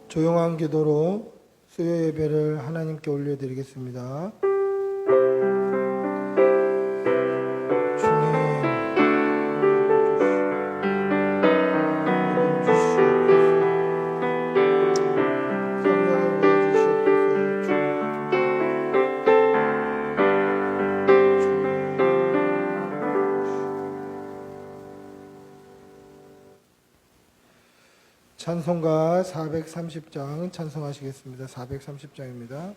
조용한 기도로 수요 예배를 하나님께 올려드리겠습니다. 찬송가 430장 찬송하시겠습니다. 430장입니다.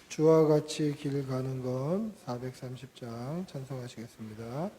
주와 같이 길 가는 것 430장 찬송하시겠습니다.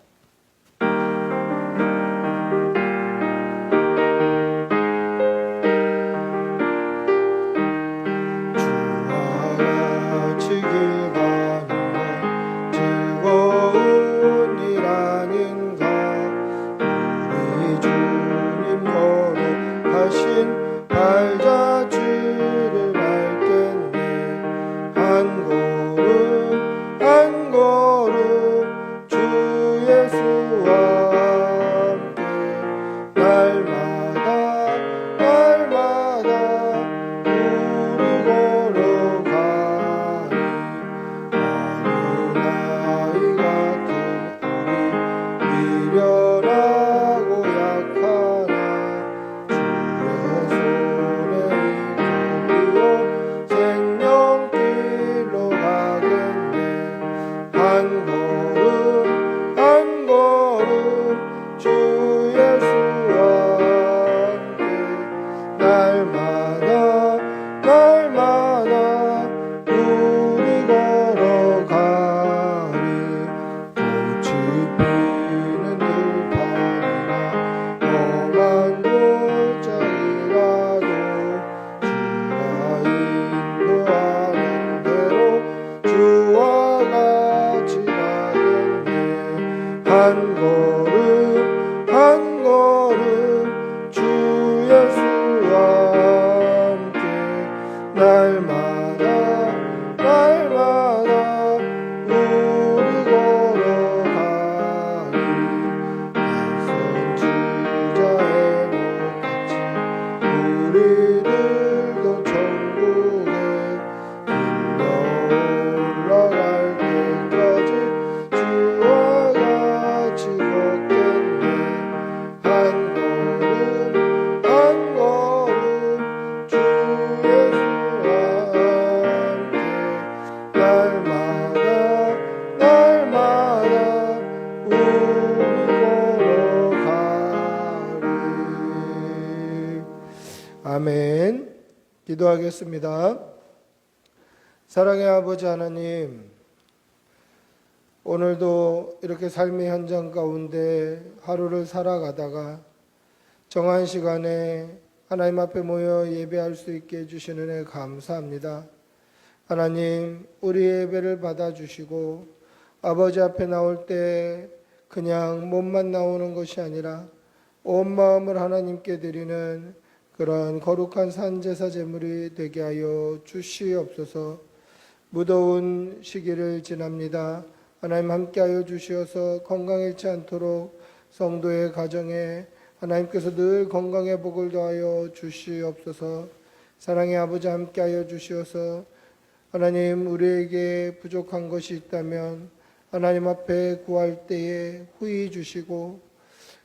아멘. 기도하겠습니다. 사랑의 아버지 하나님, 오늘도 이렇게 삶의 현장 가운데 하루를 살아가다가 정한 시간에 하나님 앞에 모여 예배할 수 있게 해주신 은혜 감사합니다. 하나님, 우리 예배를 받아주시고 아버지 앞에 나올 때 그냥 몸만 나오는 것이 아니라 온 마음을 하나님께 드리는 그러한 거룩한 산제사 제물이 되게 하여 주시옵소서. 무더운 시기를 지납니다. 하나님 함께하여 주시어서 건강 잃지 않도록 성도의 가정에 하나님께서 늘 건강의 복을 더하여 주시옵소서. 사랑의 아버지 함께하여 주시어서 하나님, 우리에게 부족한 것이 있다면 하나님 앞에 구할 때에 후히 주시고,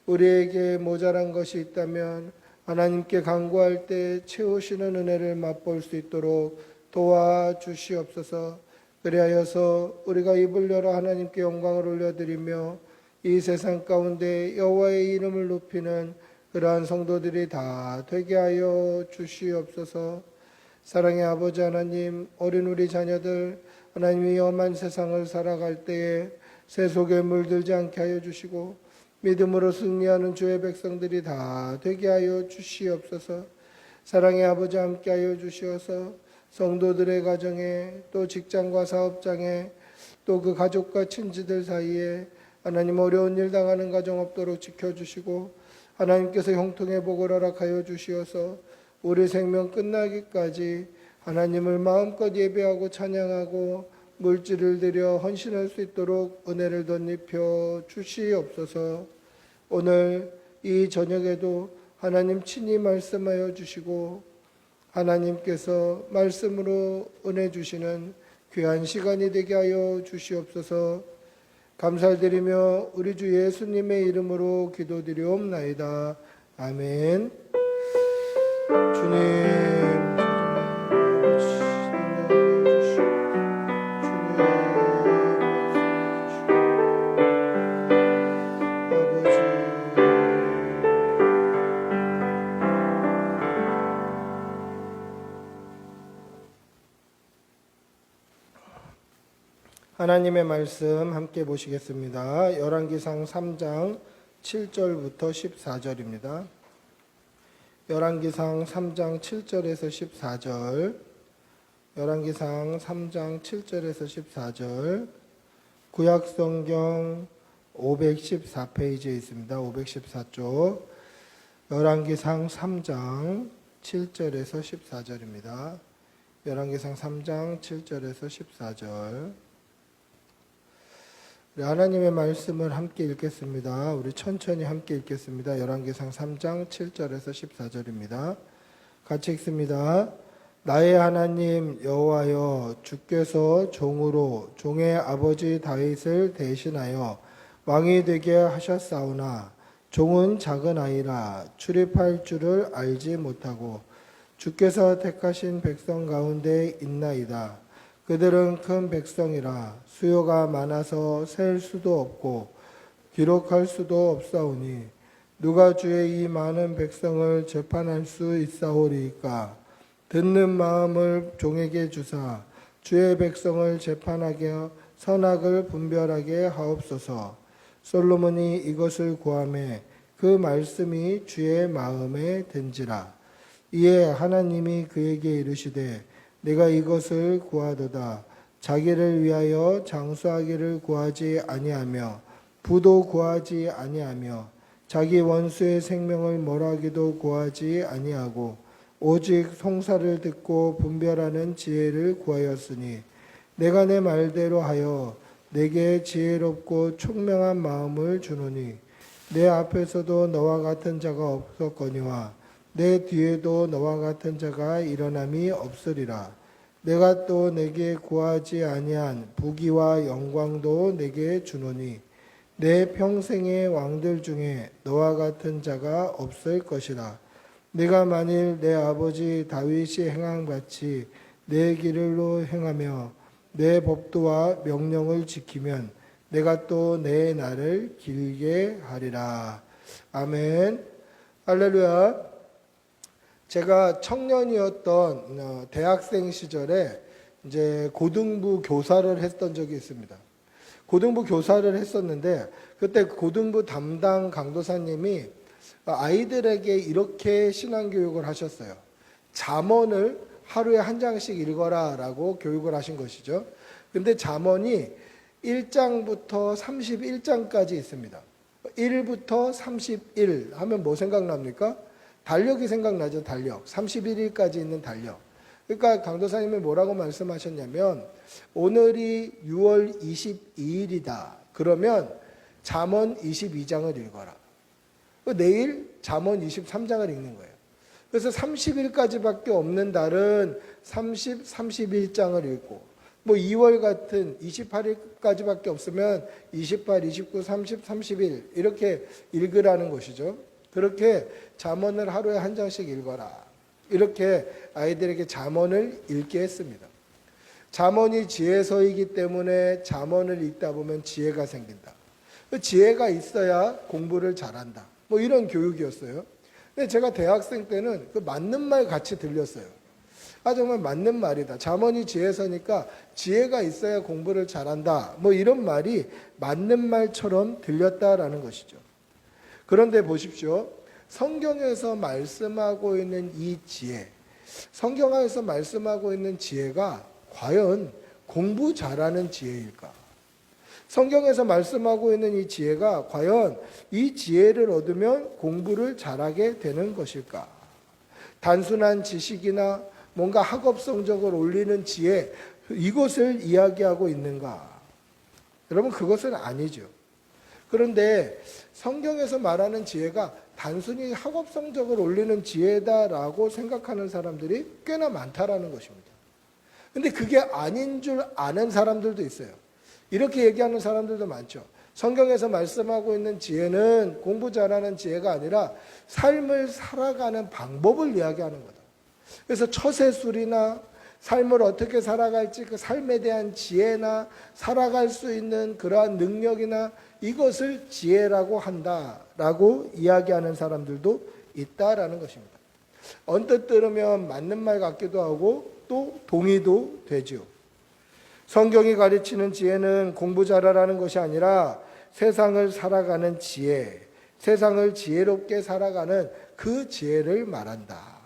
우리에게 모자란 것이 있다면 하나님께 간구할 때 채우시는 은혜를 맛볼 수 있도록 도와주시옵소서. 그리하여서 우리가 입을 열어 하나님께 영광을 올려드리며 이 세상 가운데 여호와의 이름을 높이는 그러한 성도들이 다 되게 하여 주시옵소서. 사랑의 아버지 하나님, 어린 우리 자녀들 하나님이 험한 세상을 살아갈 때에 새 속에 물들지 않게 하여 주시고 믿음으로 승리하는 주의 백성들이 다 되게 하여 주시옵소서. 사랑의 아버지 함께 하여 주시어서 성도들의 가정에, 또 직장과 사업장에, 또 그 가족과 친지들 사이에 하나님 어려운 일 당하는 가정 없도록 지켜주시고 하나님께서 형통의 복을 허락하여 주시어서 우리 생명 끝나기까지 하나님을 마음껏 예배하고 찬양하고 물질을 들여 헌신할 수 있도록 은혜를 덧입혀 주시옵소서. 오늘 이 저녁에도 하나님 친히 말씀하여 주시고 하나님께서 말씀으로 은혜 주시는 귀한 시간이 되게 하여 주시옵소서. 감사드리며 우리 주 예수님의 이름으로 기도드리옵나이다. 아멘. 주님, 하나님의 말씀 함께 보시겠습니다. 열왕기상 3장 7절부터 14절입니다. 열왕기상 3장 7절에서 14절, 열왕기상 3장 7절에서 14절, 구약성경 514페이지에 있습니다. 514쪽, 열왕기상 3장 7절에서 14절입니다. 열왕기상 3장 7절에서 14절. 우리 하나님의 말씀을 함께 읽겠습니다. 우리 천천히 함께 읽겠습니다. 열왕기상 3장 7절에서 14절입니다. 같이 읽습니다. 나의 하나님 여호와여, 주께서 종으로 종의 아버지 다윗을 대신하여 왕이 되게 하셨사오나 종은 작은 아이라 출입할 줄을 알지 못하고 주께서 택하신 백성 가운데 있나이다. 그들은 큰 백성이라 수요가 많아서 셀 수도 없고 기록할 수도 없사오니 누가 주의 이 많은 백성을 재판할 수 있사오리이까. 듣는 마음을 종에게 주사 주의 백성을 재판하게 선악을 분별하게 하옵소서. 솔로몬이 이것을 구하매 그 말씀이 주의 마음에 든지라. 이에 하나님이 그에게 이르시되 내가 이것을 구하도다. 자기를 위하여 장수하기를 구하지 아니하며 부도 구하지 아니하며 자기 원수의 생명을 몰하기도 구하지 아니하고 오직 송사를 듣고 분별하는 지혜를 구하였으니 내가 내 말대로 하여 내게 지혜롭고 총명한 마음을 주노니 내 앞에서도 너와 같은 자가 없었거니와 내 뒤에도 너와 같은 자가 일어남이 없으리라. 내가 또 내게 구하지 아니한 부귀와 영광도 내게 주노니 내 평생의 왕들 중에 너와 같은 자가 없을 것이라. 내가 만일 내 아버지 다윗이 행한 같이 내 길로 행하며 내 법도와 명령을 지키면 내가 또 내 날을 길게 하리라. 아멘. 할렐루야. 제가 청년이었던 대학생 시절에 이제 고등부 교사를 했던 적이 있습니다. 고등부 교사를 했었는데 그때 고등부 담당 강도사님이 아이들에게 이렇게 신앙교육을 하셨어요. 잠언을 하루에 한 장씩 읽어라 라고 교육을 하신 것이죠. 근데 잠언이 1장부터 31장까지 있습니다. 1부터 31 하면 뭐 생각납니까? 달력이 생각나죠. 달력. 31일까지 있는 달력. 그러니까 강도사님이 뭐라고 말씀하셨냐면 오늘이 6월 22일이다. 그러면 잠언 22장을 읽어라. 내일 잠언 23장을 읽는 거예요. 그래서 30일까지밖에 없는 달은 30, 31장을 읽고 뭐 2월 같은 28일까지밖에 없으면 28, 29, 30, 31 이렇게 읽으라는 것이죠. 그렇게 잠언을 하루에 한 장씩 읽어라. 이렇게 아이들에게 잠언을 읽게 했습니다. 잠언이 지혜서이기 때문에 잠언을 읽다 보면 지혜가 생긴다. 지혜가 있어야 공부를 잘한다. 뭐 이런 교육이었어요. 근데 제가 대학생 때는 그 맞는 말 같이 들렸어요. 아, 정말 맞는 말이다. 잠언이 지혜서니까 지혜가 있어야 공부를 잘한다. 뭐 이런 말이 맞는 말처럼 들렸다라는 것이죠. 그런데 보십시오. 성경에서 말씀하고 있는 이 지혜, 성경에서 말씀하고 있는 지혜가 과연 공부 잘하는 지혜일까? 성경에서 말씀하고 있는 이 지혜가 과연 이 지혜를 얻으면 공부를 잘하게 되는 것일까? 단순한 지식이나 뭔가 학업 성적을 올리는 지혜, 이것을 이야기하고 있는가? 여러분, 그것은 아니죠. 그런데 성경에서 말하는 지혜가 단순히 학업 성적을 올리는 지혜다라고 생각하는 사람들이 꽤나 많다라는 것입니다. 근데 그게 아닌 줄 아는 사람들도 있어요. 이렇게 얘기하는 사람들도 많죠. 성경에서 말씀하고 있는 지혜는 공부 잘하는 지혜가 아니라 삶을 살아가는 방법을 이야기하는 거다. 그래서 처세술이나 삶을 어떻게 살아갈지 그 삶에 대한 지혜나 살아갈 수 있는 그러한 능력이나 이것을 지혜라고 한다라고 이야기하는 사람들도 있다라는 것입니다. 언뜻 들으면 맞는 말 같기도 하고 또 동의도 되죠. 성경이 가르치는 지혜는 공부 잘하라는 것이 아니라 세상을 살아가는 지혜, 세상을 지혜롭게 살아가는 그 지혜를 말한다.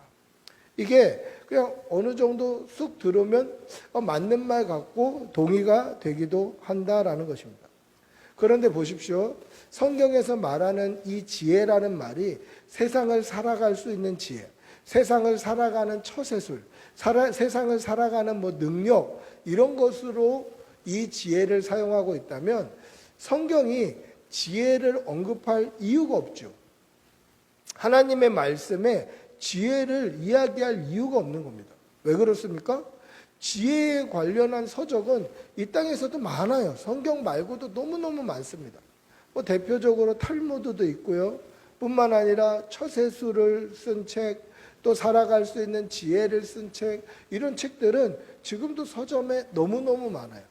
이게 그냥 어느 정도 쑥 들으면 맞는 말 같고 동의가 되기도 한다라는 것입니다. 그런데 보십시오. 성경에서 말하는 이 지혜라는 말이 세상을 살아갈 수 있는 지혜, 세상을 살아가는 처세술, 세상을 살아가는 능력 이런 것으로 이 지혜를 사용하고 있다면 성경이 지혜를 언급할 이유가 없죠. 하나님의 말씀에 지혜를 이야기할 이유가 없는 겁니다. 왜 그렇습니까? 지혜에 관련한 서적은 이 땅에서도 많아요. 성경 말고도 너무너무 많습니다. 대표적으로 탈무드도 있고요. 뿐만 아니라 처세술을 쓴 책, 또 살아갈 수 있는 지혜를 쓴 책, 이런 책들은 지금도 서점에 너무너무 많아요.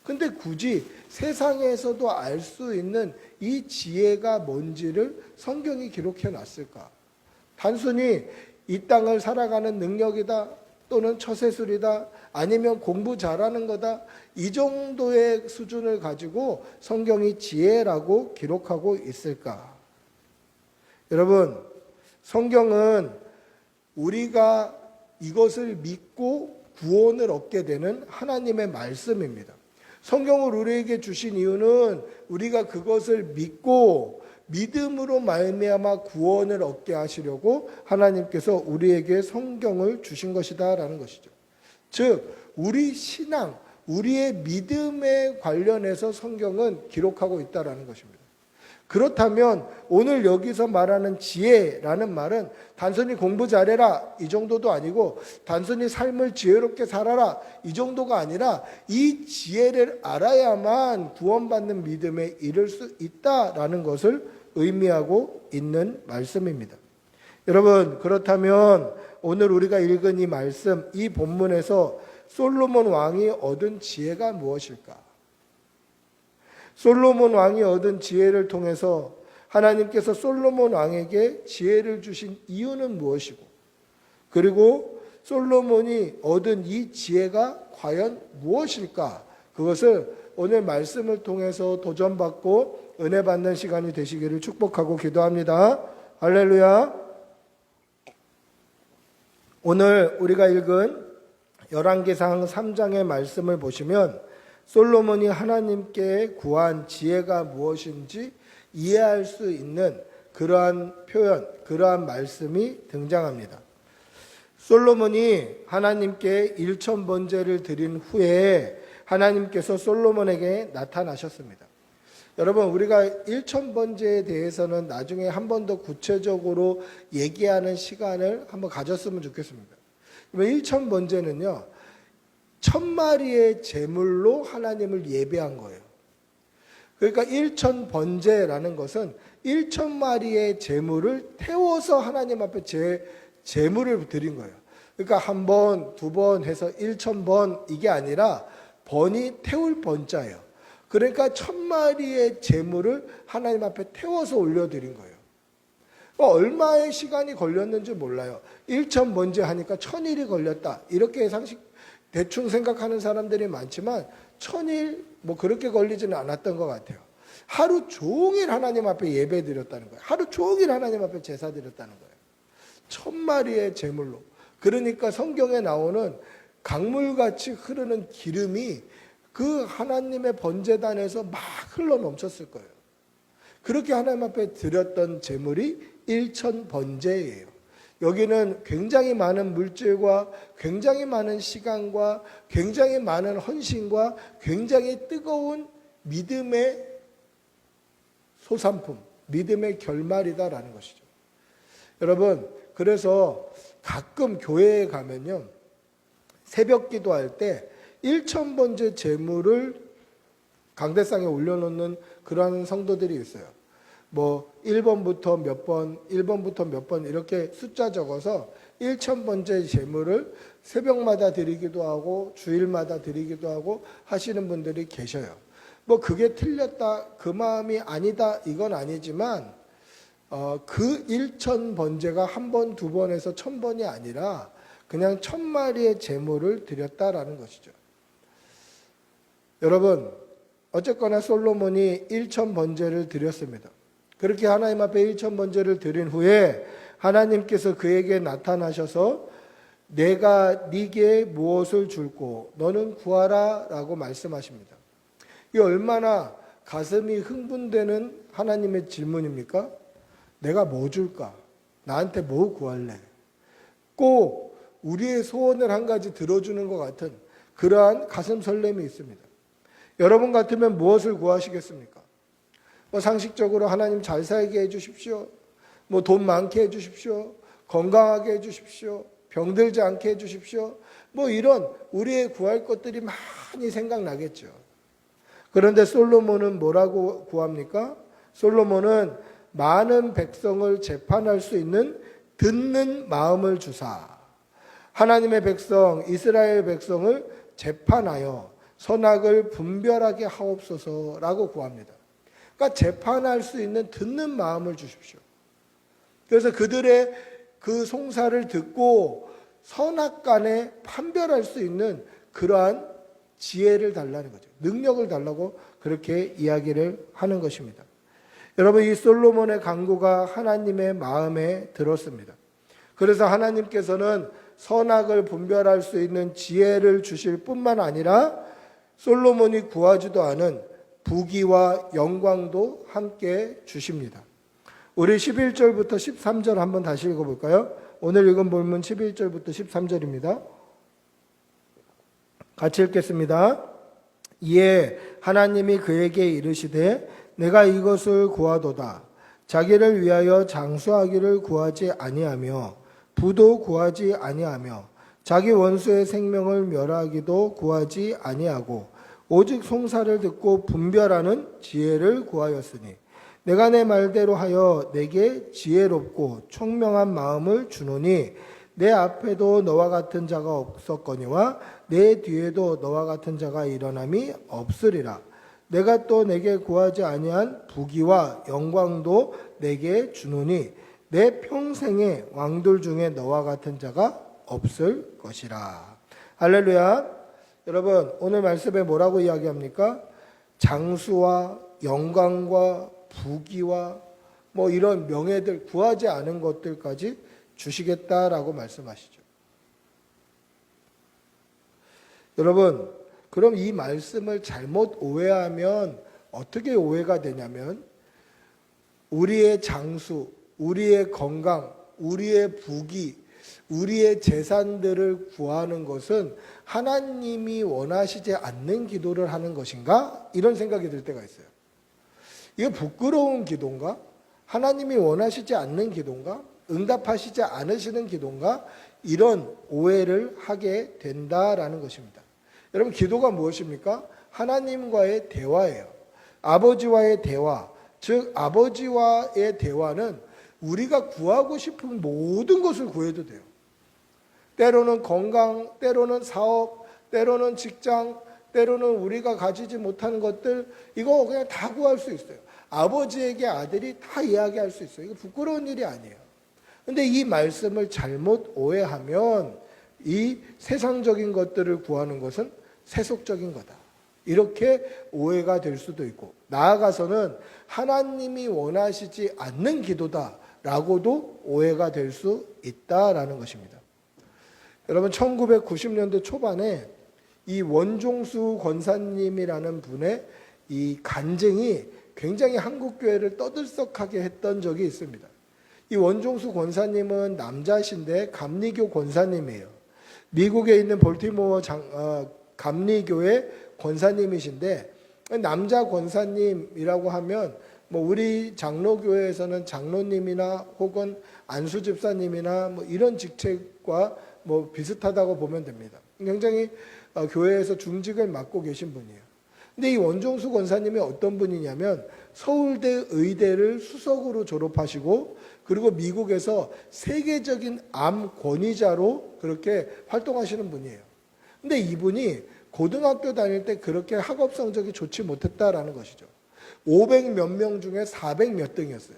근데 굳이 세상에서도 알 수 있는 이 지혜가 뭔지를 성경이 기록해 놨을까? 단순히 이 땅을 살아가는 능력이다, 또는 처세술이다, 아니면 공부 잘하는 거다, 이 정도의 수준을 가지고 성경이 지혜라고 기록하고 있을까? 여러분, 성경은 우리가 이것을 믿고 구원을 얻게 되는 하나님의 말씀입니다. 성경을 우리에게 주신 이유는 우리가 그것을 믿고 믿음으로 말미암아 구원을 얻게 하시려고 하나님께서 우리에게 성경을 주신 것이다라는 것이죠. 즉 우리 신앙, 우리의 믿음에 관련해서 성경은 기록하고 있다라는 것입니다. 그렇다면 오늘 여기서 말하는 지혜라는 말은 단순히 공부 잘해라 이 정도도 아니고 단순히 삶을 지혜롭게 살아라 이 정도가 아니라 이 지혜를 알아야만 구원받는 믿음에 이를 수 있다라는 것을 의미하고 있는 말씀입니다. 여러분, 그렇다면 오늘 우리가 읽은 이 말씀, 이 본문에서 솔로몬 왕이 얻은 지혜가 무엇일까? 솔로몬 왕이 얻은 지혜를 통해서 하나님께서 솔로몬 왕에게 지혜를 주신 이유는 무엇이고, 그리고 솔로몬이 얻은 이 지혜가 과연 무엇일까? 그것을 오늘 말씀을 통해서 도전받고 은혜 받는 시간이 되시기를 축복하고 기도합니다. 할렐루야. 오늘 우리가 읽은 열왕기상 3장의 말씀을 보시면 솔로몬이 하나님께 구한 지혜가 무엇인지 이해할 수 있는 그러한 표현, 그러한 말씀이 등장합니다. 솔로몬이 하나님께 1,000번제를 드린 후에 하나님께서 솔로몬에게 나타나셨습니다. 여러분, 우리가 1,000번제에 대해서는 나중에 한 번 더 구체적으로 얘기하는 시간을 한번 가졌으면 좋겠습니다. 1,000번제는요, 1,000마리의 제물로 하나님을 예배한 거예요. 그러니까 1,000번제라는 것은 1,000마리의 제물을 태워서 하나님 앞에 제물을 드린 거예요. 그러니까 한 번, 두 번 해서 1,000번 이게 아니라 번이 태울 번자예요. 그러니까 1,000마리의 제물을 하나님 앞에 태워서 올려드린 거예요. 얼마의 시간이 걸렸는지 몰라요. 1,000번제 하니까 1,000일이 걸렸다. 이렇게 대충 생각하는 사람들이 많지만 1,000일 그렇게 걸리지는 않았던 것 같아요. 하루 종일 하나님 앞에 예배 드렸다는 거예요. 하루 종일 하나님 앞에 제사 드렸다는 거예요. 1,000마리의 제물로. 그러니까 성경에 나오는 강물같이 흐르는 기름이 그 하나님의 번제단에서 막 흘러 넘쳤을 거예요. 그렇게 하나님 앞에 드렸던 제물이 1,000번제예요. 여기는 굉장히 많은 물질과 굉장히 많은 시간과 굉장히 많은 헌신과 굉장히 뜨거운 믿음의 소산품, 믿음의 결말이다라는 것이죠. 여러분, 그래서 가끔 교회에 가면요, 새벽 기도할 때 1,000번째 제물을 강대상에 올려놓는 그러한 성도들이 있어요. 뭐 1번부터 몇 번, 1번부터 몇 번 이렇게 숫자 적어서 1,000번째 제물을 새벽마다 드리기도 하고 주일마다 드리기도 하고 하시는 분들이 계셔요. 뭐 그게 틀렸다, 그 마음이 아니다, 이건 아니지만 그 1,000번제가 한 번, 두 번에서 1,000번이 아니라 그냥 1,000마리의 제물을 드렸다라는 것이죠. 여러분, 어쨌거나 솔로몬이 1,000번제를 드렸습니다. 그렇게 하나님 앞에 1,000번제를 드린 후에 하나님께서 그에게 나타나셔서 내가 네게 무엇을 줄고 너는 구하라 라고 말씀하십니다. 이 얼마나 가슴이 흥분되는 하나님의 질문입니까? 내가 뭐 줄까? 나한테 뭐 구할래? 꼭 우리의 소원을 한 가지 들어주는 것 같은 그러한 가슴 설렘이 있습니다. 여러분 같으면 무엇을 구하시겠습니까? 뭐 상식적으로 하나님 잘 살게 해주십시오. 뭐 돈 많게 해주십시오. 건강하게 해주십시오. 병들지 않게 해주십시오. 뭐 이런 우리의 구할 것들이 많이 생각나겠죠. 그런데 솔로몬은 뭐라고 구합니까? 솔로몬은 많은 백성을 재판할 수 있는 듣는 마음을 주사 하나님의 백성, 이스라엘 백성을 재판하여 선악을 분별하게 하옵소서라고 구합니다. 그러니까 재판할 수 있는 듣는 마음을 주십시오. 그래서 그들의 그 송사를 듣고 선악간에 판별할 수 있는 그러한 지혜를 달라는 거죠. 능력을 달라고 그렇게 이야기를 하는 것입니다. 여러분, 이 솔로몬의 간구가 하나님의 마음에 들었습니다. 그래서 하나님께서는 선악을 분별할 수 있는 지혜를 주실 뿐만 아니라 솔로몬이 구하지도 않은 부귀와 영광도 함께 주십니다. 우리 11절부터 13절 한번 다시 읽어볼까요? 오늘 읽은 본문 11절부터 13절입니다. 같이 읽겠습니다. 이에 하나님이 그에게 이르시되 내가 이것을 구하도다. 자기를 위하여 장수하기를 구하지 아니하며 부도 구하지 아니하며 자기 원수의 생명을 멸하기도 구하지 아니하고 오직 송사를 듣고 분별하는 지혜를 구하였으니 내가 내 말대로 하여 내게 지혜롭고 총명한 마음을 주노니 내 앞에도 너와 같은 자가 없었거니와 내 뒤에도 너와 같은 자가 일어남이 없으리라. 내가 또 내게 구하지 아니한 부귀와 영광도 내게 주노니 내 평생에 왕들 중에 너와 같은 자가 없을 것이라. 할렐루야. 여러분, 오늘 말씀에 뭐라고 이야기합니까? 장수와 영광과 부귀와 뭐 이런 명예들, 구하지 않은 것들까지 주시겠다라고 말씀하시죠. 여러분, 그럼 이 말씀을 잘못 오해하면 어떻게 오해가 되냐면 우리의 장수, 우리의 건강, 우리의 부귀, 우리의 재산들을 구하는 것은 하나님이 원하시지 않는 기도를 하는 것인가? 이런 생각이 들 때가 있어요. 이게 부끄러운 기도인가? 하나님이 원하시지 않는 기도인가? 응답하시지 않으시는 기도인가? 이런 오해를 하게 된다라는 것입니다. 여러분, 기도가 무엇입니까? 하나님과의 대화예요. 아버지와의 대화, 즉 아버지와의 대화는 우리가 구하고 싶은 모든 것을 구해도 돼요. 때로는 건강, 때로는 사업, 때로는 직장, 때로는 우리가 가지지 못하는 것들, 이거 그냥 다 구할 수 있어요. 아버지에게 아들이 다 이야기할 수 있어요. 이거 부끄러운 일이 아니에요. 근데 이 말씀을 잘못 오해하면 이 세상적인 것들을 구하는 것은 세속적인 거다. 이렇게 오해가 될 수도 있고, 나아가서는 하나님이 원하시지 않는 기도다라고도 오해가 될 수 있다라는 것입니다. 여러분, 1990년대 초반에 이 원종수 권사님이라는 분의 이 간증이 굉장히 한국교회를 떠들썩하게 했던 적이 있습니다. 이 원종수 권사님은 남자신데 감리교 권사님이에요. 미국에 있는 볼티모어 감리교회 권사님이신데, 남자 권사님이라고 하면 뭐 우리 장로교회에서는 장로님이나 혹은 안수 집사님이나 뭐 이런 직책과 뭐 비슷하다고 보면 됩니다. 굉장히 교회에서 중직을 맡고 계신 분이에요. 근데 이 원종수 권사님이 어떤 분이냐면 서울대 의대를 수석으로 졸업하시고 그리고 미국에서 세계적인 암 권위자로 그렇게 활동하시는 분이에요. 근데 이분이 고등학교 다닐 때 그렇게 학업 성적이 좋지 못했다라는 것이죠. 500 몇 명 중에 400 몇 등이었어요.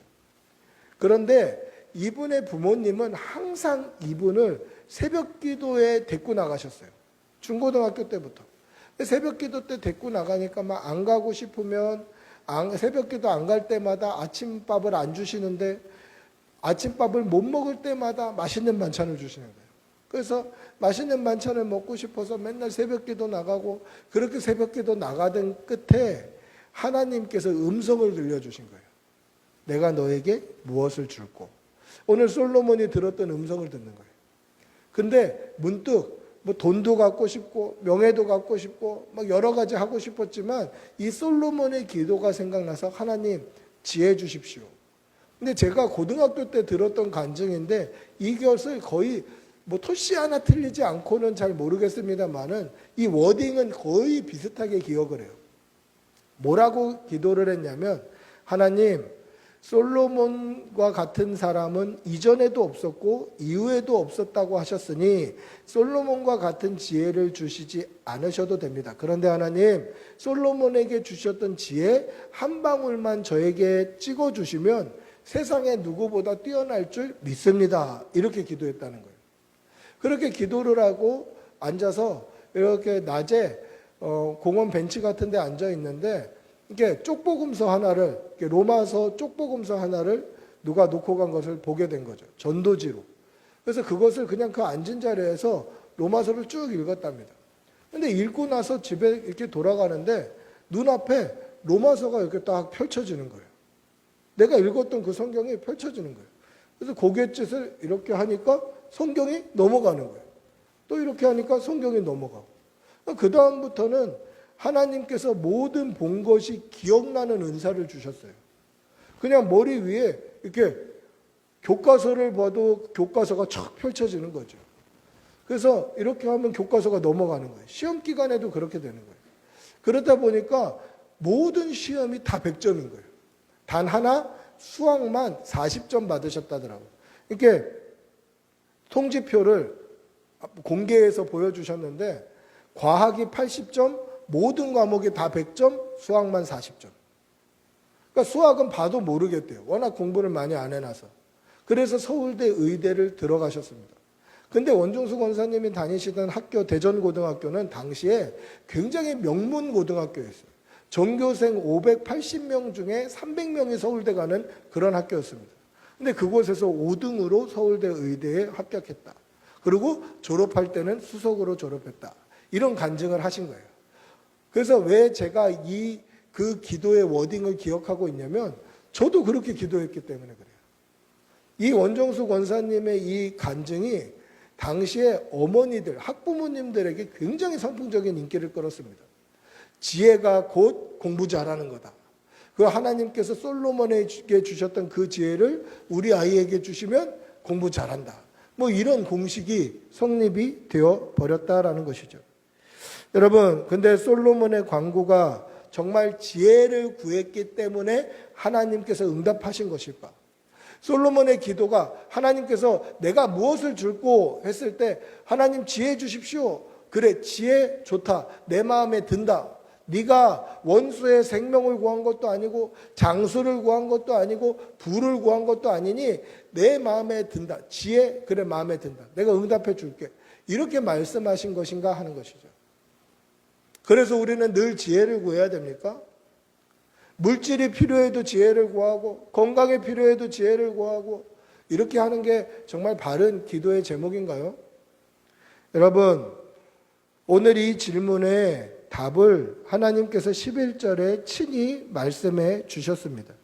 그런데 이분의 부모님은 항상 이분을 새벽 기도에 데리고 나가셨어요. 중고등학교 때부터. 새벽 기도 때 데리고 나가니까 막 안 가고 싶으면 새벽 기도 안 갈 때마다 아침밥을 안 주시는데 아침밥을 못 먹을 때마다 맛있는 반찬을 주시는 거예요. 그래서 맛있는 반찬을 먹고 싶어서 맨날 새벽 기도 나가고 그렇게 새벽 기도 나가던 끝에 하나님께서 음성을 들려주신 거예요. 내가 너에게 무엇을 줄고. 오늘 솔로몬이 들었던 음성을 듣는 거예요. 근데 문득 뭐 돈도 갖고 싶고 명예도 갖고 싶고 막 여러 가지 하고 싶었지만 이 솔로몬의 기도가 생각나서 하나님 지혜 주십시오. 근데 제가 고등학교 때 들었던 간증인데 이것을 거의 뭐 토시 하나 틀리지 않고는 잘 모르겠습니다만은 이 워딩은 거의 비슷하게 기억을 해요. 뭐라고 기도를 했냐면 하나님 솔로몬과 같은 사람은 이전에도 없었고 이후에도 없었다고 하셨으니 솔로몬과 같은 지혜를 주시지 않으셔도 됩니다. 그런데 하나님 솔로몬에게 주셨던 지혜 한 방울만 저에게 찍어주시면 세상에 누구보다 뛰어날 줄 믿습니다. 이렇게 기도했다는 거예요. 그렇게 기도를 하고 앉아서 이렇게 낮에 공원 벤치 같은 데 앉아 있는데 이게 쪽복음서 하나를 로마서 쪽복음서 하나를 누가 놓고 간 것을 보게 된 거죠. 전도지로. 그래서 그것을 그냥 그 앉은 자리에서 로마서를 쭉 읽었답니다. 근데 읽고 나서 집에 이렇게 돌아가는데 눈앞에 로마서가 이렇게 딱 펼쳐지는 거예요. 내가 읽었던 그 성경이 펼쳐지는 거예요. 그래서 고갯짓을 이렇게 하니까 성경이 넘어가는 거예요. 또 이렇게 하니까 성경이 넘어가고. 그 다음부터는 하나님께서 모든 본 것이 기억나는 은사를 주셨어요. 그냥 머리 위에 이렇게 교과서를 봐도 교과서가 촥 펼쳐지는 거죠. 그래서 이렇게 하면 교과서가 넘어가는 거예요. 시험 기간에도 그렇게 되는 거예요. 그러다 보니까 모든 시험이 다 100점인 거예요. 단 하나 수학만 40점 받으셨다더라고요. 이렇게 통지표를 공개해서 보여주셨는데 과학이 80점, 모든 과목이 다 100점, 수학만 40점. 그러니까 수학은 봐도 모르겠대요. 워낙 공부를 많이 안 해놔서. 그래서 서울대 의대를 들어가셨습니다. 근데 원종수 권사님이 다니시던 학교 대전고등학교는 당시에 굉장히 명문 고등학교였어요. 전교생 580명 중에 300명이 서울대 가는 그런 학교였습니다. 근데 그곳에서 5등으로 서울대 의대에 합격했다. 그리고 졸업할 때는 수석으로 졸업했다. 이런 간증을 하신 거예요. 그래서 왜 제가 그 기도의 워딩을 기억하고 있냐면 저도 그렇게 기도했기 때문에 그래요. 이 원종수 권사님의 이 간증이 당시에 어머니들, 학부모님들에게 굉장히 선풍적인 인기를 끌었습니다. 지혜가 곧 공부 잘하는 거다. 그 하나님께서 솔로몬에게 주셨던 그 지혜를 우리 아이에게 주시면 공부 잘한다. 뭐 이런 공식이 성립이 되어 버렸다라는 것이죠. 여러분, 근데 솔로몬의 간구가 정말 지혜를 구했기 때문에 하나님께서 응답하신 것일까? 솔로몬의 기도가 하나님께서 내가 무엇을 줄고 했을 때 하나님 지혜 주십시오. 그래, 지혜 좋다. 내 마음에 든다. 네가 원수의 생명을 구한 것도 아니고 장수를 구한 것도 아니고 부를 구한 것도 아니니 내 마음에 든다. 지혜, 그래 마음에 든다. 내가 응답해 줄게. 이렇게 말씀하신 것인가 하는 것이죠. 그래서 우리는 늘 지혜를 구해야 됩니까? 물질이 필요해도 지혜를 구하고 건강이 필요해도 지혜를 구하고 이렇게 하는 게 정말 바른 기도의 제목인가요? 여러분, 오늘 이 질문에 답을 하나님께서 11절에 친히 말씀해 주셨습니다.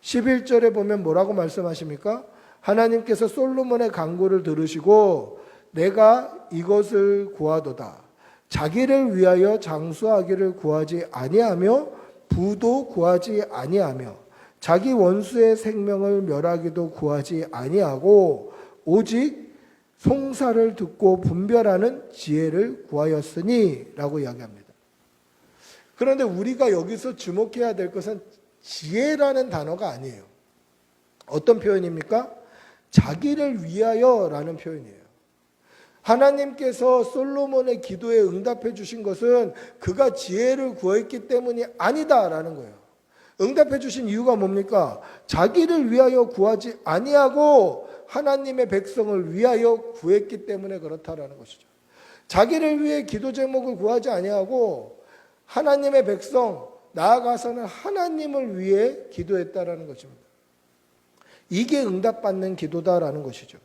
11절에 보면 뭐라고 말씀하십니까? 하나님께서 솔로몬의 간구를 들으시고 내가 이것을 구하도다. 자기를 위하여 장수하기를 구하지 아니하며 부도 구하지 아니하며 자기 원수의 생명을 멸하기도 구하지 아니하고 오직 송사를 듣고 분별하는 지혜를 구하였으니 라고 이야기합니다. 그런데 우리가 여기서 주목해야 될 것은 지혜라는 단어가 아니에요. 어떤 표현입니까? 자기를 위하여 라는 표현이에요. 하나님께서 솔로몬의 기도에 응답해 주신 것은 그가 지혜를 구했기 때문이 아니다라는 거예요. 응답해 주신 이유가 뭡니까? 자기를 위하여 구하지 아니하고 하나님의 백성을 위하여 구했기 때문에 그렇다라는 것이죠. 자기를 위해 기도 제목을 구하지 아니하고 하나님의 백성, 나아가서는 하나님을 위해 기도했다라는 것입니다. 이게 응답받는 기도다라는 것이죠.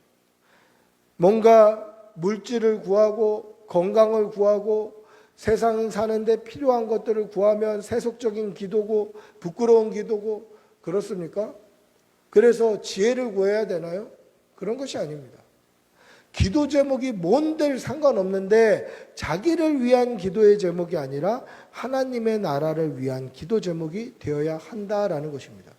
뭔가 물질을 구하고 건강을 구하고 세상 사는데 필요한 것들을 구하면 세속적인 기도고 부끄러운 기도고 그렇습니까? 그래서 지혜를 구해야 되나요? 그런 것이 아닙니다. 기도 제목이 뭔들 상관없는데 자기를 위한 기도의 제목이 아니라 하나님의 나라를 위한 기도 제목이 되어야 한다라는 것입니다.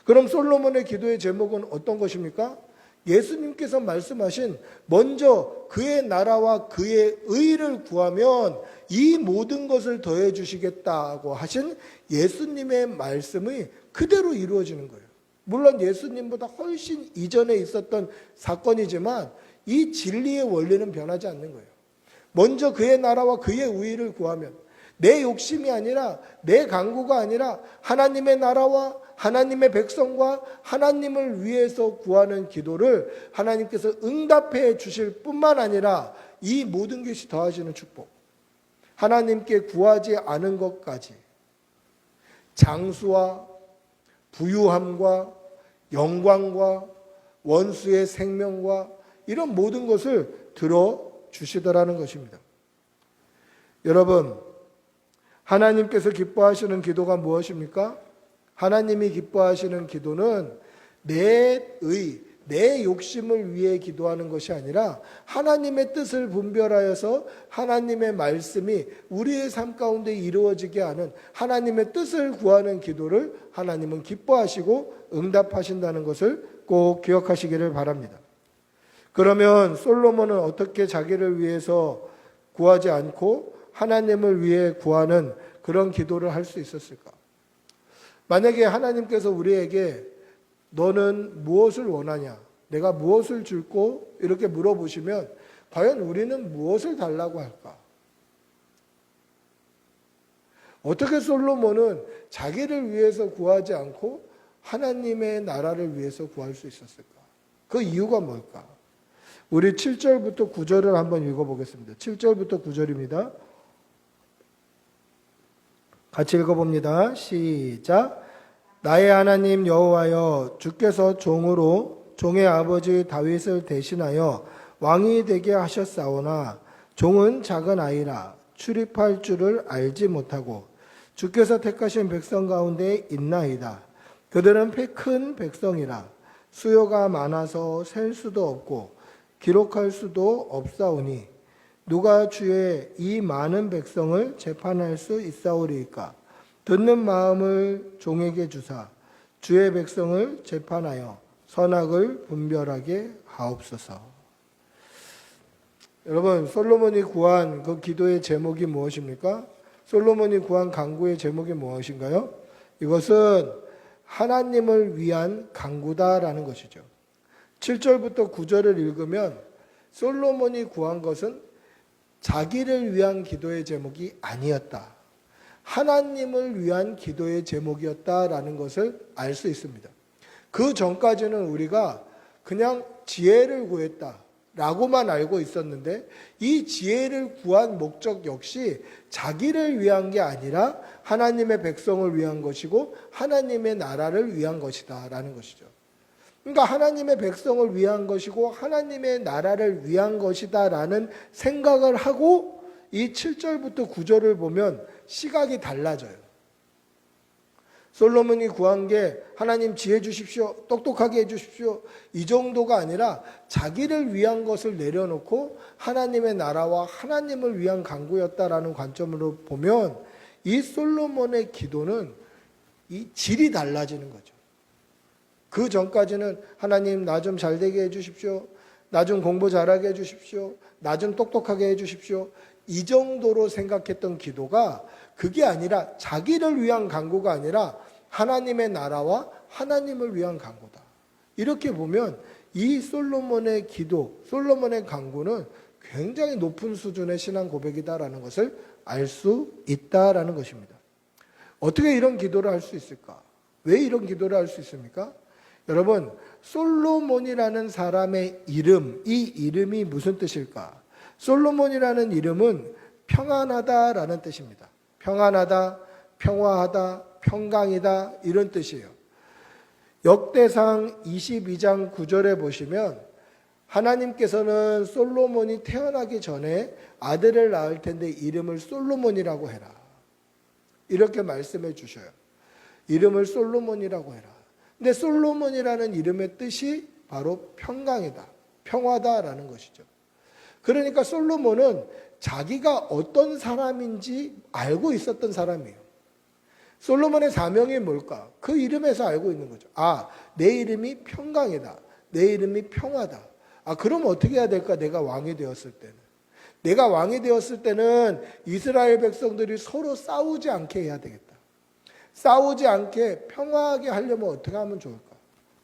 그럼 솔로몬의 기도의 제목은 어떤 것입니까? 예수님께서 말씀하신 먼저 그의 나라와 그의 의를 구하면 이 모든 것을 더해 주시겠다고 하신 예수님의 말씀이 그대로 이루어지는 거예요. 물론 예수님보다 훨씬 이전에 있었던 사건이지만 이 진리의 원리는 변하지 않는 거예요. 먼저 그의 나라와 그의 의를 구하면 내 욕심이 아니라 내 간구가 아니라 하나님의 나라와 하나님의 백성과 하나님을 위해서 구하는 기도를 하나님께서 응답해 주실 뿐만 아니라 이 모든 것이 더하시는 축복, 하나님께 구하지 않은 것까지 장수와 부유함과 영광과 원수의 생명과 이런 모든 것을 들어주시더라는 것입니다. 여러분, 하나님께서 기뻐하시는 기도가 무엇입니까? 하나님이 기뻐하시는 기도는 내 욕심을 위해 기도하는 것이 아니라 하나님의 뜻을 분별하여서 하나님의 말씀이 우리의 삶 가운데 이루어지게 하는 하나님의 뜻을 구하는 기도를 하나님은 기뻐하시고 응답하신다는 것을 꼭 기억하시기를 바랍니다. 그러면 솔로몬은 어떻게 자기를 위해서 구하지 않고 하나님을 위해 구하는 그런 기도를 할 수 있었을까? 만약에 하나님께서 우리에게 너는 무엇을 원하냐? 내가 무엇을 줄고? 이렇게 물어보시면 과연 우리는 무엇을 달라고 할까? 어떻게 솔로몬은 자기를 위해서 구하지 않고 하나님의 나라를 위해서 구할 수 있었을까? 그 이유가 뭘까? 우리 7절부터 9절을 한번 읽어보겠습니다. 7절부터 9절입니다. 같이 읽어봅니다. 시작. 나의 하나님 여호와여, 주께서 종으로 종의 아버지 다윗을 대신하여 왕이 되게 하셨사오나 종은 작은 아이라 출입할 줄을 알지 못하고 주께서 택하신 백성 가운데 있나이다. 그들은 큰 백성이라 수요가 많아서 셀 수도 없고 기록할 수도 없사오니 누가 주의 이 많은 백성을 재판할 수 있사오리이까? 듣는 마음을 종에게 주사 주의 백성을 재판하여 선악을 분별하게 하옵소서. 여러분, 솔로몬이 구한 그 기도의 제목이 무엇입니까? 솔로몬이 구한 간구의 제목이 무엇인가요? 이것은 하나님을 위한 간구다라는 것이죠. 7절부터 9절을 읽으면 솔로몬이 구한 것은 자기를 위한 기도의 제목이 아니었다. 하나님을 위한 기도의 제목이었다라는 것을 알 수 있습니다. 그 전까지는 우리가 그냥 지혜를 구했다라고만 알고 있었는데 이 지혜를 구한 목적 역시 자기를 위한 게 아니라 하나님의 백성을 위한 것이고 하나님의 나라를 위한 것이다라는 것이죠. 그러니까 하나님의 백성을 위한 것이고 하나님의 나라를 위한 것이다라는 생각을 하고 이 7절부터 9절을 보면 시각이 달라져요. 솔로몬이 구한 게 하나님 지혜 주십시오, 똑똑하게 해주십시오 이 정도가 아니라 자기를 위한 것을 내려놓고 하나님의 나라와 하나님을 위한 간구였다라는 관점으로 보면 이 솔로몬의 기도는 이 질이 달라지는 거죠. 그 전까지는 하나님 나 좀 잘되게 해주십시오. 나 좀 공부 잘하게 해주십시오. 나 좀 똑똑하게 해주십시오. 이 정도로 생각했던 기도가 그게 아니라 자기를 위한 간구가 아니라 하나님의 나라와 하나님을 위한 간구다. 이렇게 보면 이 솔로몬의 기도, 솔로몬의 간구는 굉장히 높은 수준의 신앙 고백이다라는 것을 알 수 있다라는 것입니다. 어떻게 이런 기도를 할 수 있을까? 왜 이런 기도를 할 수 있습니까? 여러분, 솔로몬이라는 사람의 이름, 이 이름이 무슨 뜻일까? 솔로몬이라는 이름은 평안하다라는 뜻입니다. 평안하다, 평화하다, 평강이다 이런 뜻이에요. 역대상 22장 9절에 보시면 하나님께서는 솔로몬이 태어나기 전에 아들을 낳을 텐데 이름을 솔로몬이라고 해라. 이렇게 말씀해 주셔요. 이름을 솔로몬이라고 해라. 근데 솔로몬이라는 이름의 뜻이 바로 평강이다, 평화다라는 것이죠. 그러니까 솔로몬은 자기가 어떤 사람인지 알고 있었던 사람이에요. 솔로몬의 사명이 뭘까? 그 이름에서 알고 있는 거죠. 아, 내 이름이 평강이다. 내 이름이 평화다. 아, 그럼 어떻게 해야 될까? 내가 왕이 되었을 때는. 내가 왕이 되었을 때는 이스라엘 백성들이 서로 싸우지 않게 해야 되겠다. 싸우지 않게 평화하게 하려면 어떻게 하면 좋을까?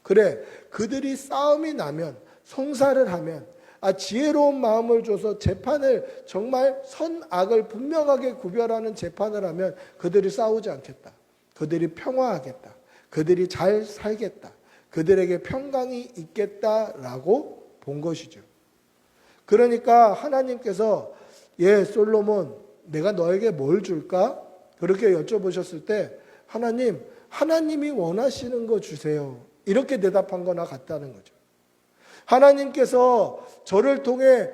그래, 그들이 싸움이 나면, 송사를 하면, 지혜로운 마음을 줘서 재판을 정말 선악을 분명하게 구별하는 재판을 하면 그들이 싸우지 않겠다. 그들이 평화하겠다. 그들이 잘 살겠다. 그들에게 평강이 있겠다라고 본 것이죠. 그러니까 하나님께서 솔로몬 내가 너에게 뭘 줄까? 그렇게 여쭤보셨을 때 하나님이 원하시는 거 주세요. 이렇게 대답한 거나 같다는 거죠. 하나님께서 저를 통해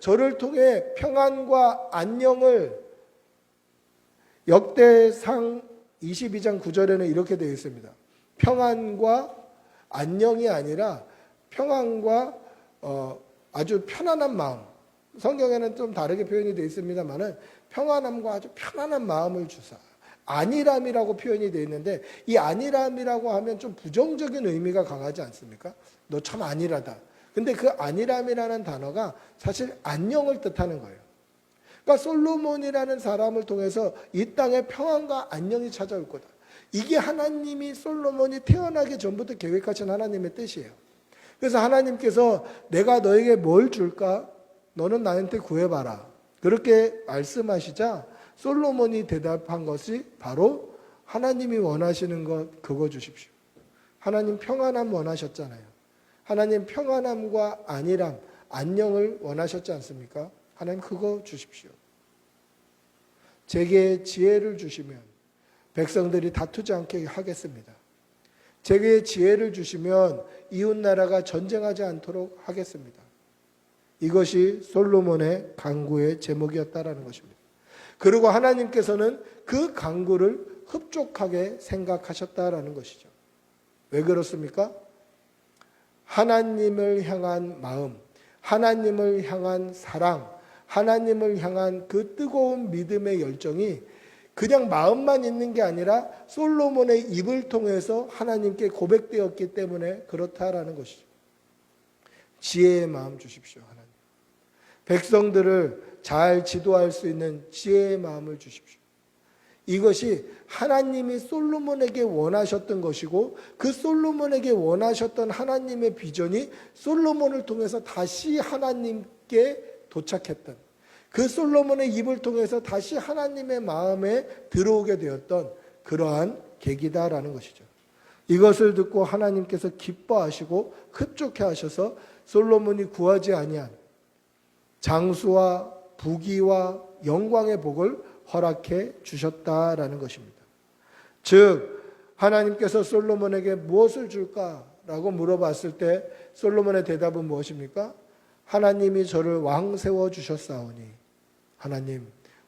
저를 통해 평안과 안녕을 역대상 22장 9절에는 이렇게 되어 있습니다. 평안과 안녕이 아니라 평안과 아주 편안한 마음. 성경에는 좀 다르게 표현이 되어 있습니다만은 평안함과 아주 편안한 마음을 주사. 안일함이라고 표현이 되어 있는데 이 안일함이라고 하면 좀 부정적인 의미가 강하지 않습니까? 너 참 안일하다. 근데 그 안일함이라는 단어가 사실 안녕을 뜻하는 거예요. 그러니까 솔로몬이라는 사람을 통해서 이 땅에 평안과 안녕이 찾아올 거다. 이게 하나님이 솔로몬이 태어나기 전부터 계획하신 하나님의 뜻이에요. 그래서 하나님께서 내가 너에게 뭘 줄까? 너는 나한테 구해봐라. 그렇게 말씀하시자 솔로몬이 대답한 것이 바로 하나님이 원하시는 것 그거 주십시오. 하나님 평안함 원하셨잖아요. 하나님 평안함과 안일함, 안녕을 원하셨지 않습니까? 하나님 그거 주십시오. 제게 지혜를 주시면 백성들이 다투지 않게 하겠습니다. 제게 지혜를 주시면 이웃나라가 전쟁하지 않도록 하겠습니다. 이것이 솔로몬의 간구의 제목이었다라는 것입니다. 그리고 하나님께서는 그 간구를 흡족하게 생각하셨다라는 것이죠. 왜 그렇습니까? 하나님을 향한 마음, 하나님을 향한 사랑, 하나님을 향한 그 뜨거운 믿음의 열정이 그냥 마음만 있는 게 아니라 솔로몬의 입을 통해서 하나님께 고백되었기 때문에 그렇다라는 것이죠. 지혜의 마음 주십시오, 하나님. 백성들을 잘 지도할 수 있는 지혜의 마음을 주십시오. 이것이 하나님이 솔로몬에게 원하셨던 것이고 그 솔로몬에게 원하셨던 하나님의 비전이 솔로몬을 통해서 다시 하나님께 도착했던 그 솔로몬의 입을 통해서 다시 하나님의 마음에 들어오게 되었던 그러한 계기다라는 것이죠. 이것을 듣고 하나님께서 기뻐하시고 흡족해 하셔서 솔로몬이 구하지 아니한 장수와 부귀와 영광의 복을 허락해 주셨다라는 것입니다. 즉 하나님께서 솔로몬에게 무엇을 줄까라고 물어봤을 때 솔로몬의 대답은 무엇입니까? 하나님이 저를 왕 세워 주셨사오니 하나님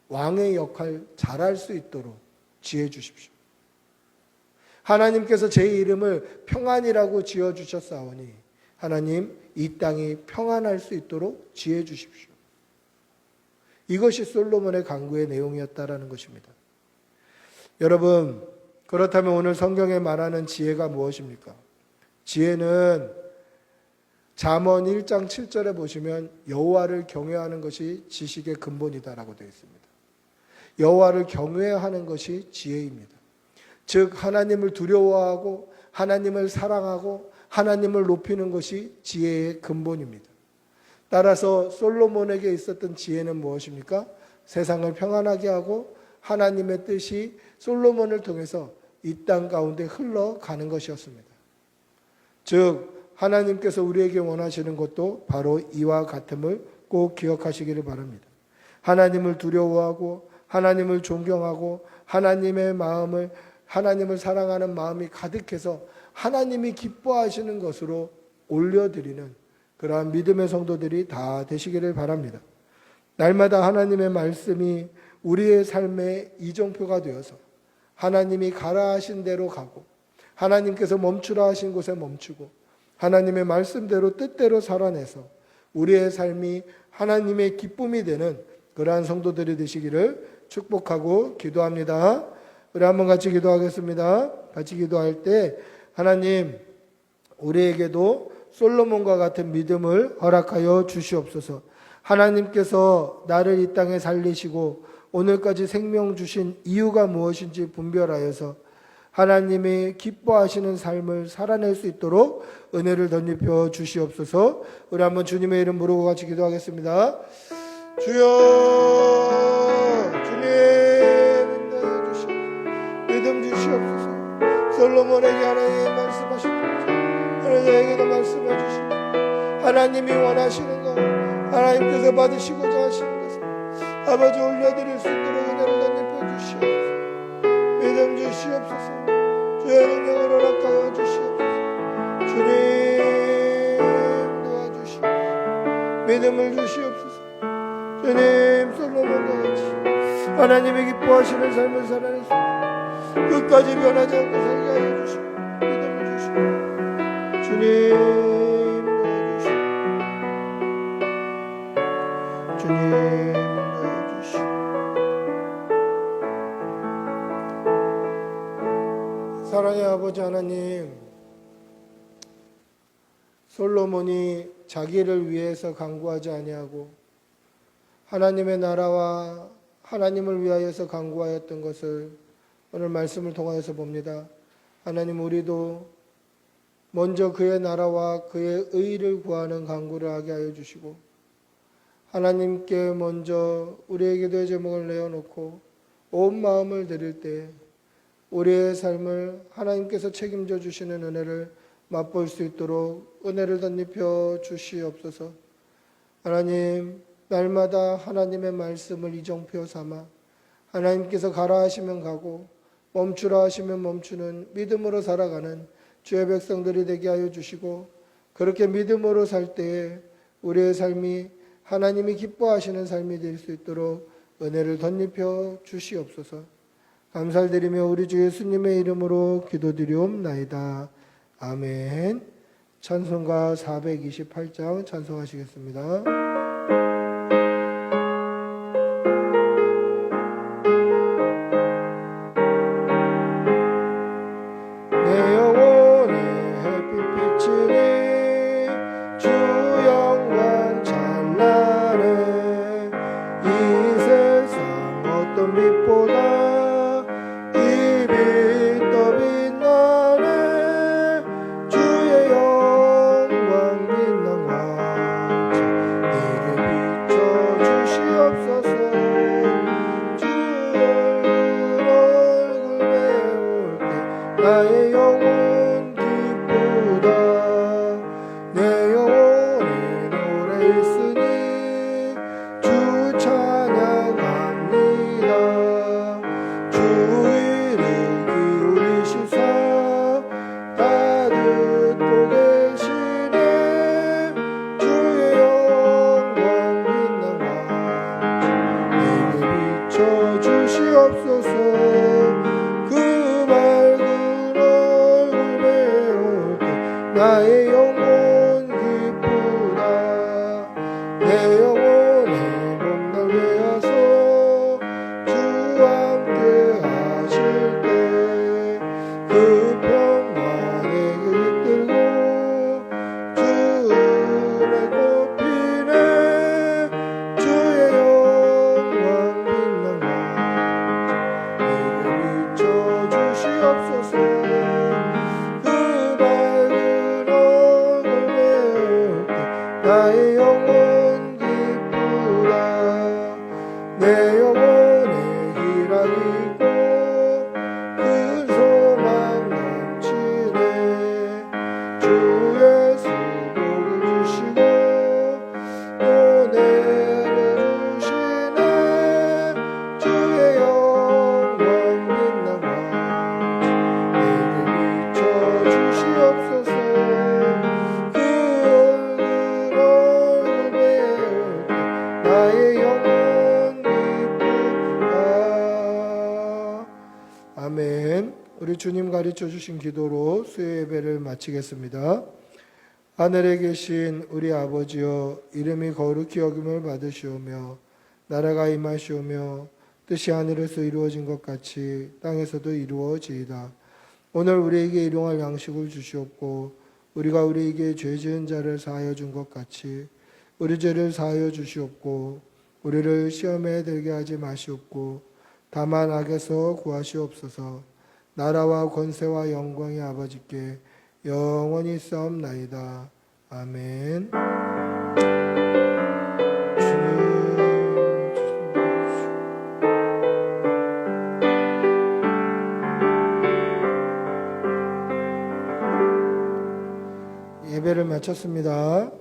왕의 역할 잘할 수 있도록 지혜 주십시오. 하나님께서 제 이름을 평안이라고 지어 주셨사오니 하나님 이 땅이 평안할 수 있도록 지혜 주십시오. 이것이 솔로몬의 간구의 내용이었다라는 것입니다. 여러분, 그렇다면 오늘 성경에 말하는 지혜가 무엇입니까? 지혜는 잠언 1장 7절에 보시면 여호와를 경외하는 것이 지식의 근본이다라고 되어 있습니다. 여호와를 경외하는 것이 지혜입니다. 즉 하나님을 두려워하고 하나님을 사랑하고 하나님을 높이는 것이 지혜의 근본입니다. 따라서 솔로몬에게 있었던 지혜는 무엇입니까? 세상을 평안하게 하고 하나님의 뜻이 솔로몬을 통해서 이 땅 가운데 흘러가는 것이었습니다. 즉 하나님께서 우리에게 원하시는 것도 바로 이와 같음을 꼭 기억하시기를 바랍니다. 하나님을 두려워하고 하나님을 존경하고 하나님을 사랑하는 마음이 가득해서 하나님이 기뻐하시는 것으로 올려드리는 그러한 믿음의 성도들이 다 되시기를 바랍니다. 날마다 하나님의 말씀이 우리의 삶의 이정표가 되어서 하나님이 가라 하신 대로 가고 하나님께서 멈추라 하신 곳에 멈추고 하나님의 말씀대로 뜻대로 살아내서 우리의 삶이 하나님의 기쁨이 되는 그러한 성도들이 되시기를 축복하고 기도합니다. 우리 한번 같이 기도하겠습니다. 같이 기도할 때 하나님 우리에게도 솔로몬과 같은 믿음을 허락하여 주시옵소서. 하나님께서 나를 이 땅에 살리시고 오늘까지 생명 주신 이유가 무엇인지 분별하여서 하나님이 기뻐하시는 삶을 살아낼 수 있도록 은혜를 덧입혀 주시옵소서. 우리 한번 주님의 이름 부르고 같이 기도하겠습니다. 주여 주님 인도해 주시옵소서. 믿음 주시옵소서. 솔로몬에게 하나님 말씀하셨듯이 하나님에게도 말씀해 주시고 하나님이 원하시는 것 하나님께서 받으시고자 하시는 것을 아버지 올려드릴 수 있도록 은혜를 덧입혀 주시옵소서. 믿음 주시옵소서. 주의 능력을 허락하여 주시옵소서. 주님 도와주시옵소서. 믿음을 주시옵소서. 주님 솔로몬과 같이 하나님이 기뻐하시는 삶을 살아낼 수 있도록 끝까지 변하지 않고 살게 하여 주시고 믿음을 주시고 주님 도와주시고 주님 도와주시고 사랑의 아버지 하나님, 솔로몬이 자기를 위해서 간구하지 아니하고 하나님의 나라와 하나님을 위하여서 간구하였던 것을 오늘 말씀을 통하여서 봅니다. 하나님 우리도 먼저 그의 나라와 그의 의를 구하는 간구를 하게 하여 주시고 하나님께 먼저 우리에게도 제목을 내어놓고 온 마음을 드릴 때 우리의 삶을 하나님께서 책임져 주시는 은혜를 맛볼 수 있도록 은혜를 덧입혀 주시옵소서. 하나님 날마다 하나님의 말씀을 이정표 삼아 하나님께서 가라 하시면 가고 멈추라 하시면 멈추는 믿음으로 살아가는 주의 백성들이 되게 하여 주시고 그렇게 믿음으로 살 때에 우리의 삶이 하나님이 기뻐하시는 삶이 될 수 있도록 은혜를 덧입혀 주시옵소서. 감사를 드리며 우리 주 예수님의 이름으로 기도드리옵나이다. 아멘. 찬송가 428장 찬송하시겠습니다. 나의 영혼 기쁘다. 내 영혼의 희락이고 큰 소망 넘치네. 주 예수 복을 주시고 또 내려주시네. 주의 영광 빛나고 내게 비춰주시옵소서. 그 얼굴 배울 때 나의 영혼 기쁘다. 아멘. 우리 주님 가르쳐 주신 기도로 수요 예배를 마치겠습니다. 하늘에 계신 우리 아버지여, 이름이 거룩히 여김을 받으시오며 나라가 임하시오며 뜻이 하늘에서 이루어진 것 같이 땅에서도 이루어지이다. 오늘 우리에게 일용할 양식을 주시옵고 우리가 우리에게 죄 지은 자를 사하여 준 것 같이 우리 죄를 사하여 주시옵고 우리를 시험에 들게 하지 마시옵고 다만 악에서 구하시옵소서. 나라와 권세와 영광이 아버지께 영원히 싸움나이다. 아멘. 예배를 마쳤습니다.